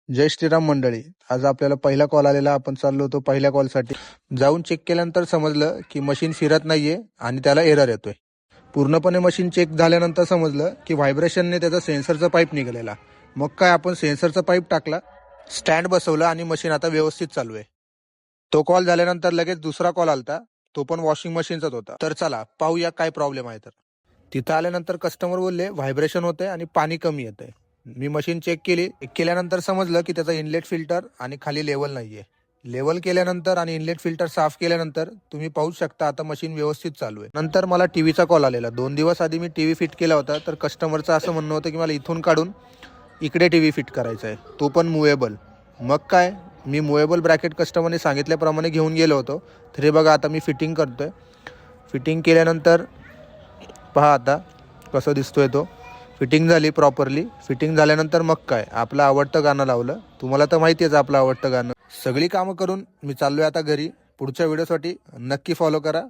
जय श्रीराम मंडळी. आज आपल्याला पहिला कॉल आलेला. आपण चाललो होतो पहिल्या कॉलसाठी. जाऊन चेक केल्यानंतर समजलं की मशीन फिरत नाहीये आणि त्याला एरर येतोय. पूर्णपणे मशीन चेक झाल्यानंतर समजलं की व्हायब्रेशनने त्याचा सेन्सरचा पाईप निघालेला. मग काय, आपण सेन्सरचा पाईप टाकला, स्टँड बसवला आणि मशीन आता व्यवस्थित चालू आहे. तो कॉल झाल्यानंतर लगेच दुसरा कॉल आलता. तो पण वॉशिंग मशीनचाच होता. तर चला पाहूया काय प्रॉब्लेम आहे. तर तिथं आल्यानंतर कस्टमर बोलले व्हायब्रेशन होतंय आणि पाणी कमी येतंय. मी मशीन चेक केली. चेक केल्यानंतर समजलं की त्याचा इनलेट फिल्टर आणि खाली लेवल नाहीये. लेवल केल्यानंतर आणि इनलेट फिल्टर साफ केल्यानंतर तुम्ही पाहू शकता आता मशीन व्यवस्थित चालू आहे. नंतर मला टीव्हीचा कॉल आलेला. 2 दिवस आधी मी टीव्ही फिट केला होता. तर कस्टमरचं असं म्हणणं होतं की मला इथून काढून इकडे टीव्ही फिट करायचा आहे, तो पण मुवेबल. मग काय, मी मुवेबल ब्रॅकेट कस्टमरने सांगितल्याप्रमाणे घेऊन गेलो होतो. तर हे बघा आता मी फिटिंग करतोय. फिटिंग केल्यानंतर पहा आता कसं दिसतोय तो. फिटिंग झाली प्रॉपरली. फिटिंग झाल्यानंतर मग काय, आपलं आवडतं गाणं लावलं. तुम्हाला तर माहिती आहे आपलं आवडतं गाणं. सगळी कामं करून मी चाललोय आता घरी. पुढच्या व्हिडिओसाठी नक्की फॉलो करा.